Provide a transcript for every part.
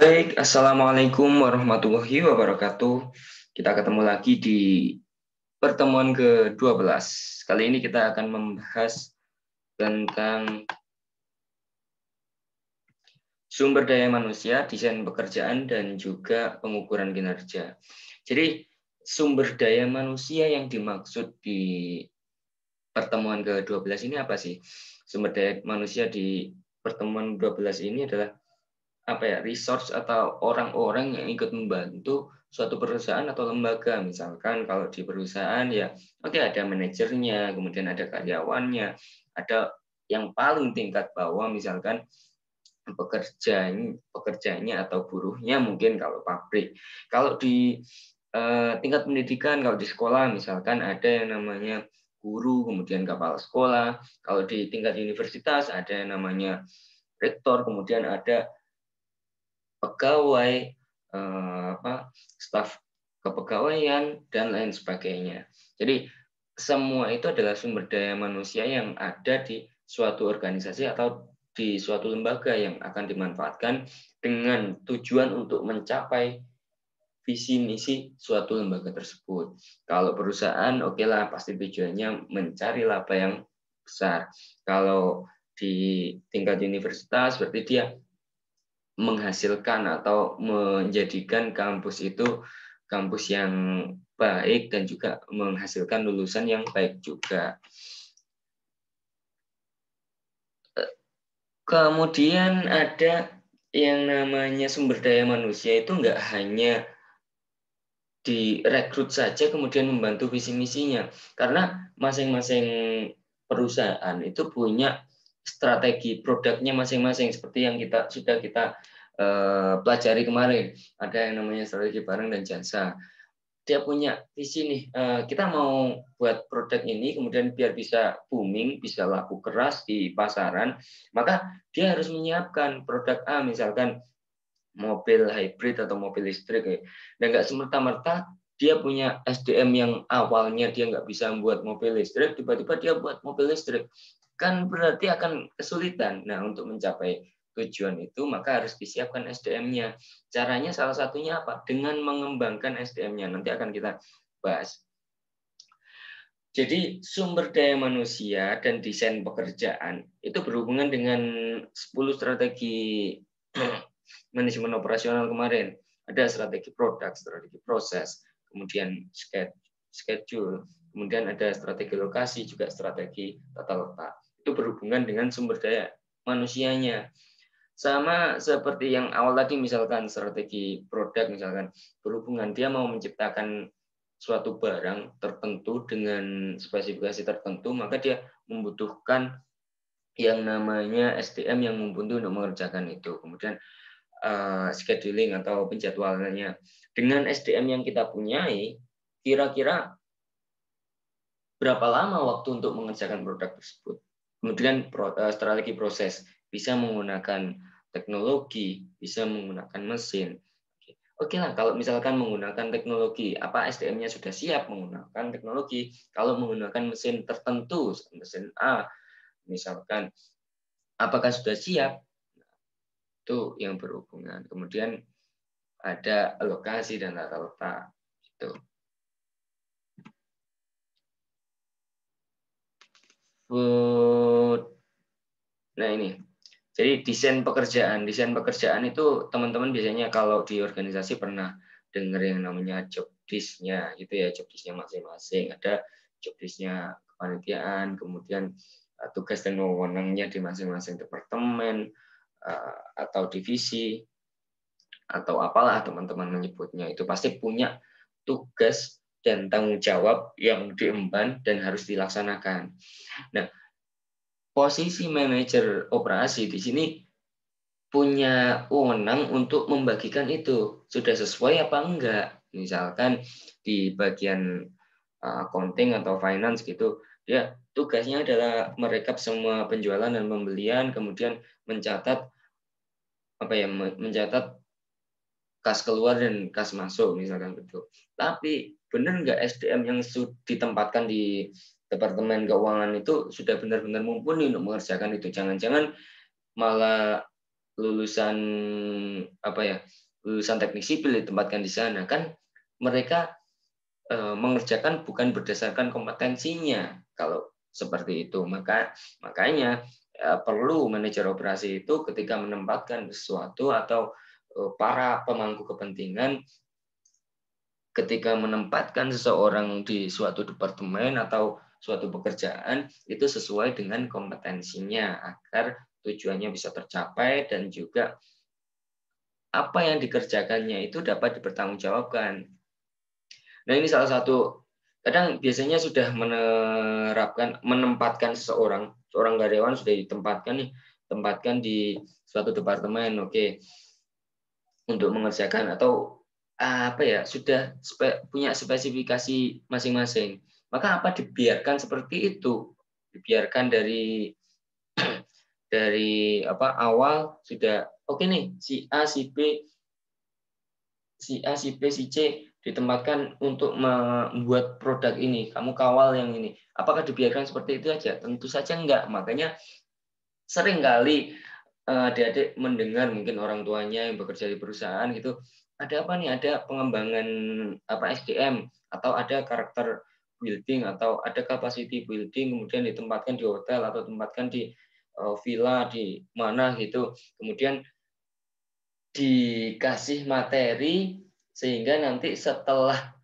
Baik, Assalamualaikum warahmatullahi wabarakatuh. Kita ketemu lagi di pertemuan ke-12. Kali ini kita akan membahas tentang sumber daya manusia, desain pekerjaan, dan juga pengukuran kinerja. Jadi, sumber daya manusia yang dimaksud di pertemuan ke-12 ini apa sih? Sumber daya manusia di pertemuan 12 ini adalah resource atau orang-orang yang ikut membantu suatu perusahaan atau lembaga. Misalkan kalau di perusahaan ya oke, ada manajernya, kemudian ada karyawannya, ada yang paling tingkat bawah misalkan pekerjanya atau buruhnya, mungkin kalau pabrik. Kalau di tingkat pendidikan, kalau di sekolah misalkan ada yang namanya guru, kemudian kepala sekolah. Kalau di tingkat universitas ada yang namanya rektor, kemudian ada pegawai, staf kepegawaian, dan lain sebagainya. Jadi semua itu adalah sumber daya manusia yang ada di suatu organisasi atau di suatu lembaga yang akan dimanfaatkan dengan tujuan untuk mencapai visi misi suatu lembaga tersebut. Kalau perusahaan, oke lah, pasti tujuannya mencari laba yang besar. Kalau di tingkat universitas, berarti dia menghasilkan atau menjadikan kampus itu kampus yang baik dan juga menghasilkan lulusan yang baik juga. Kemudian ada yang namanya sumber daya manusia itu nggak hanya direkrut saja kemudian membantu visi misinya, karena masing-masing perusahaan itu punya strategi produknya masing-masing seperti yang sudah kita pelajari kemarin. Ada yang namanya strategi barang dan jasa. Dia punya visi nih, kita mau buat produk ini kemudian biar bisa booming, bisa laku keras di pasaran, maka dia harus menyiapkan produk A, misalkan mobil hybrid atau mobil listrik. Dan nggak semerta-merta dia punya SDM yang awalnya dia nggak bisa membuat mobil listrik, tiba-tiba dia buat mobil listrik. Kan berarti akan kesulitan. Nah, untuk mencapai tujuan itu, maka harus disiapkan SDM-nya. Caranya salah satunya apa? Dengan mengembangkan SDM-nya. Nanti akan kita bahas. Jadi sumber daya manusia dan desain pekerjaan itu berhubungan dengan 10 strategi manajemen operasional kemarin. Ada strategi produk, strategi proses, kemudian schedule, kemudian ada strategi lokasi, juga strategi tata letak. Itu berhubungan dengan sumber daya manusianya. Sama seperti yang awal tadi, misalkan strategi produk, misalkan berhubungan dia mau menciptakan suatu barang tertentu dengan spesifikasi tertentu, maka dia membutuhkan yang namanya SDM yang mumpuni untuk mengerjakan itu. Kemudian scheduling atau penjadwalannya. Dengan SDM yang kita punyai, kira-kira berapa lama waktu untuk mengerjakan produk tersebut. Kemudian strategi proses, bisa menggunakan teknologi, bisa menggunakan mesin. Oke lah, kalau misalkan menggunakan teknologi, apa SDM-nya sudah siap menggunakan teknologi. Kalau menggunakan mesin tertentu, mesin A, misalkan, apakah sudah siap? Itu yang berhubungan. Kemudian ada lokasi dan tata letak. Gitu. Nah ini, jadi desain pekerjaan itu teman-teman biasanya kalau di organisasi pernah dengar yang namanya job desk-nya, gitu ya, job desk-nya masing-masing. Ada job desk-nya kepanitiaan, kemudian tugas dan wewenangnya di masing-masing departemen atau divisi atau apalah teman-teman menyebutnya, itu pasti punya tugas dan tanggung jawab yang diemban dan harus dilaksanakan. Nah, posisi manajer operasi di sini punya wewenang untuk membagikan itu. Sudah sesuai apa enggak? Misalkan di bagian accounting atau finance gitu, dia tugasnya adalah merekap semua penjualan dan pembelian, kemudian mencatat mencatat kas keluar dan kas masuk misalkan gitu. Tapi benar nggak SDM yang ditempatkan di departemen keuangan itu sudah benar-benar mumpuni untuk mengerjakan itu? Jangan-jangan malah lulusan apa ya, lulusan teknik sipil ditempatkan di sana, kan mereka mengerjakan bukan berdasarkan kompetensinya. Kalau seperti itu, makanya perlu manajer operasi itu ketika menempatkan sesuatu atau para pemangku kepentingan ketika menempatkan seseorang di suatu departemen atau suatu pekerjaan itu sesuai dengan kompetensinya agar tujuannya bisa tercapai dan juga apa yang dikerjakannya itu dapat dipertanggungjawabkan. Nah, ini salah satu kadang biasanya sudah menempatkan seorang karyawan sudah tempatkan di suatu departemen, oke, untuk mengerjakan atau apa ya, sudah punya spesifikasi masing-masing. Maka apa dibiarkan seperti itu? Dibiarkan dari apa awal sudah oke nih, si A, si B, si C ditempatkan untuk membuat produk ini, kamu kawal yang ini. Apakah dibiarkan seperti itu aja? Tentu saja enggak. Makanya sering kali adik-adik mendengar mungkin orang tuanya yang bekerja di perusahaan gitu, ada apa nih? Ada pengembangan apa SDM atau ada karakter building atau ada capacity building, kemudian ditempatkan di hotel atau tempatkan di villa di mana gitu. Kemudian dikasih materi sehingga nanti setelah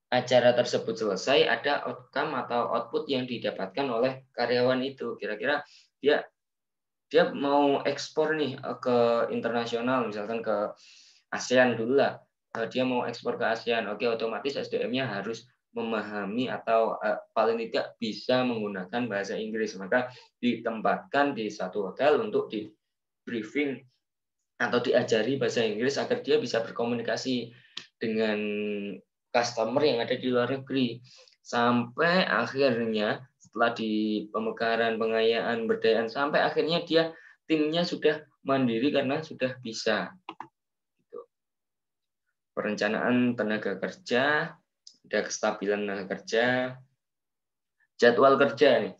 acara tersebut selesai ada outcome atau output yang didapatkan oleh karyawan itu. Kira-kira dia dia mau ekspor nih ke internasional, misalkan ke ASEAN dulu lah. Dia mau ekspor ke ASEAN, oke, otomatis SDM-nya harus memahami atau paling tidak bisa menggunakan bahasa Inggris. Maka ditempatkan di satu hotel untuk di briefing atau diajari bahasa Inggris agar dia bisa berkomunikasi dengan customer yang ada di luar negeri. Sampai akhirnya setelah di pemekaran, pengayaan, berdayaan, sampai akhirnya timnya sudah mandiri karena sudah bisa. Perencanaan tenaga kerja, ada kestabilan tenaga kerja, jadwal kerja nih.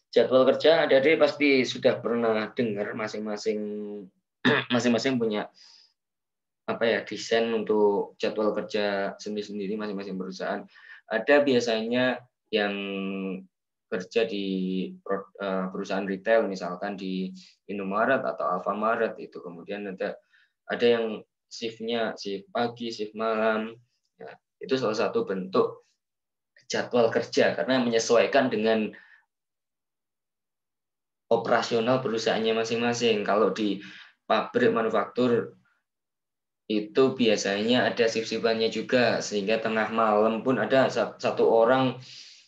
Jadwal kerja adik-adik pasti sudah pernah dengar masing-masing punya apa ya, desain untuk jadwal kerja sendiri-sendiri masing-masing perusahaan. Ada biasanya yang kerja di perusahaan retail, misalkan di Indomaret atau Alfamaret itu. Kemudian ada yang shift-nya shift pagi, shift malam. Ya, itu salah satu bentuk jadwal kerja karena menyesuaikan dengan operasional perusahaannya masing-masing. Kalau di pabrik manufaktur itu biasanya ada shift-shiftannya juga, sehingga tengah malam pun ada satu orang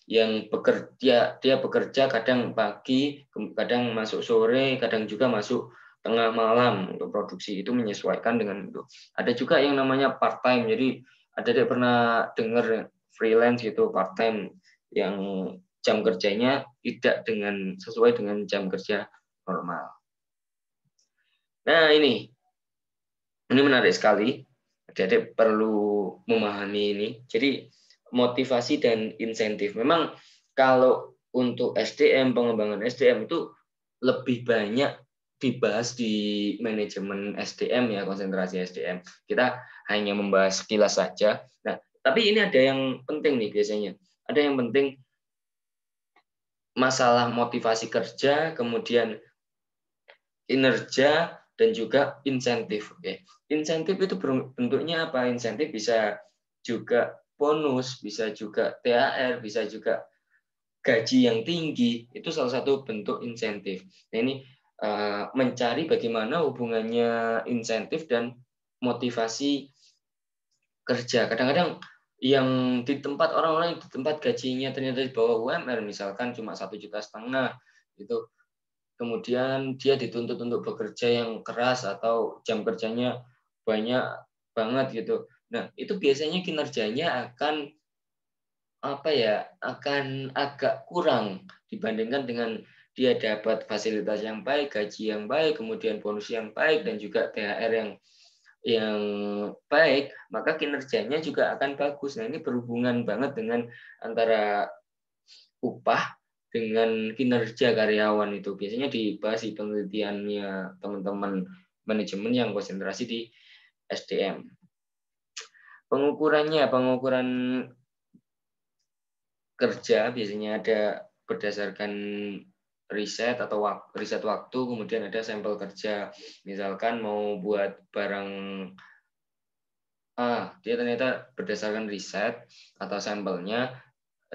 yang bekerja, dia bekerja kadang pagi, kadang masuk sore, kadang juga masuk tengah malam untuk produksi. Itu menyesuaikan dengan itu. Ada juga yang namanya part time, jadi ada yang pernah dengar freelance gitu, part time, yang jam kerjanya tidak sesuai dengan jam kerja normal. Nah, ini menarik sekali. Adik-adik perlu memahami ini. Jadi motivasi dan insentif. Memang kalau untuk SDM, pengembangan SDM itu lebih banyak dibahas di manajemen SDM ya, konsentrasi SDM. Kita hanya membahas sekilas saja. Nah, tapi ini ada yang penting nih biasanya. Ada yang penting masalah motivasi kerja, kemudian kinerja, dan juga insentif. Oke. Insentif itu bentuknya apa? Insentif bisa juga bonus, bisa juga THR, bisa juga gaji yang tinggi. Itu salah satu bentuk insentif. Nah, ini mencari bagaimana hubungannya insentif dan motivasi kerja. Kadang-kadang yang di tempat orang-orang yang di tempat gajinya ternyata di bawah UMR, misalkan cuma 1,5 juta, itu kemudian dia dituntut untuk bekerja yang keras atau jam kerjanya banyak banget gitu. Nah, itu biasanya kinerjanya akan apa ya, akan agak kurang dibandingkan dengan dia dapat fasilitas yang baik, gaji yang baik, kemudian bonus yang baik, dan juga THR yang baik, maka kinerjanya juga akan bagus. Nah, ini berhubungan banget dengan antara upah dengan kinerja karyawan itu. Biasanya dibahas di penelitiannya teman-teman manajemen yang konsentrasi di SDM. Pengukuran kerja biasanya ada berdasarkan riset atau riset waktu, kemudian ada sampel kerja. Misalkan mau buat barang A, dia ternyata berdasarkan riset atau sampelnya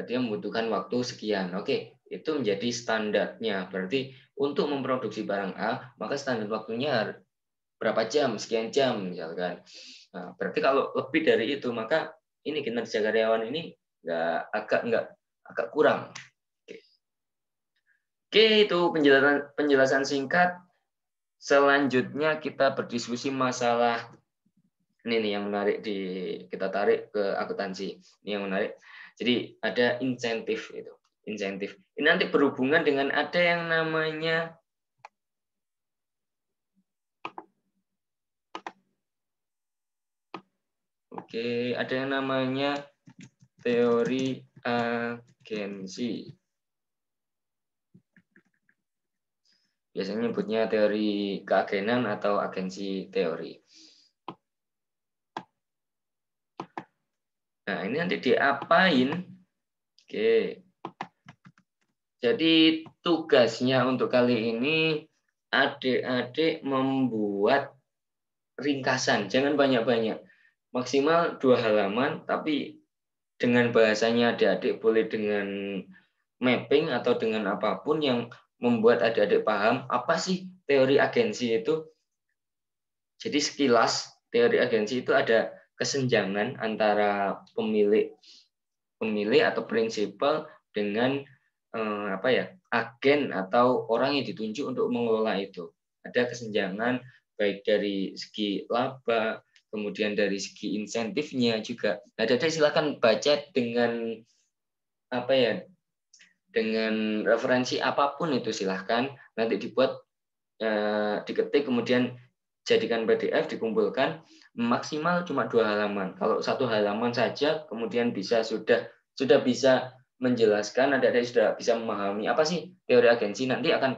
dia membutuhkan waktu sekian. Oke, itu menjadi standarnya. Berarti untuk memproduksi barang A, maka standar waktunya berapa jam, sekian jam misalkan. Nah, berarti kalau lebih dari itu, maka ini kinerja karyawan ini agak kurang. Oke, itu penjelasan singkat. Selanjutnya kita berdiskusi masalah ini nih yang menarik, kita tarik ke akuntansi. Ini yang menarik. Jadi ada insentif itu. Insentif. Ini nanti berhubungan dengan ada yang namanya ada yang namanya teori agensi. Biasanya nyebutnya teori keagenan atau agensi teori. Nah, ini nanti diapain? Oke. Jadi tugasnya untuk kali ini adik-adik membuat ringkasan, jangan banyak-banyak. Maksimal 2 halaman, tapi dengan bahasanya adik-adik boleh dengan mapping atau dengan apapun yang membuat adik-adik paham apa sih teori agensi itu. Jadi sekilas teori agensi itu ada kesenjangan antara pemilik atau prinsipal dengan agen atau orang yang ditunjuk untuk mengelola itu. Ada kesenjangan baik dari segi laba, kemudian dari segi insentifnya juga. Nah, Dada silakan baca dengan dengan referensi apapun itu silahkan. Nanti dibuat, diketik, kemudian jadikan PDF, dikumpulkan maksimal cuma 2 halaman. Kalau 1 halaman saja, kemudian sudah bisa menjelaskan, adik-adik sudah bisa memahami apa sih teori agensi. Nanti akan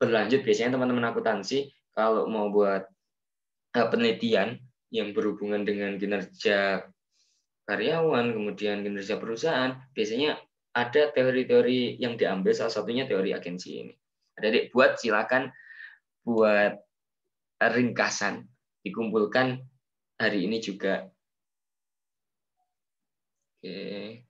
berlanjut biasanya teman-teman akuntansi kalau mau buat penelitian yang berhubungan dengan kinerja karyawan, kemudian kinerja perusahaan, biasanya ada teori-teori yang diambil, salah satunya teori agensi ini. Adik-adik silakan buat ringkasan, dikumpulkan hari ini juga. Oke.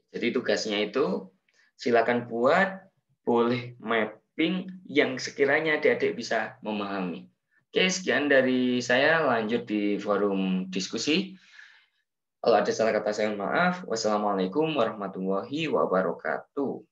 Jadi tugasnya itu silakan buat, boleh mapping yang sekiranya adik-adik bisa memahami. Oke, sekian dari saya, lanjut di forum diskusi. Kalau ada salah kata saya maaf. Wassalamualaikum warahmatullahi wabarakatuh.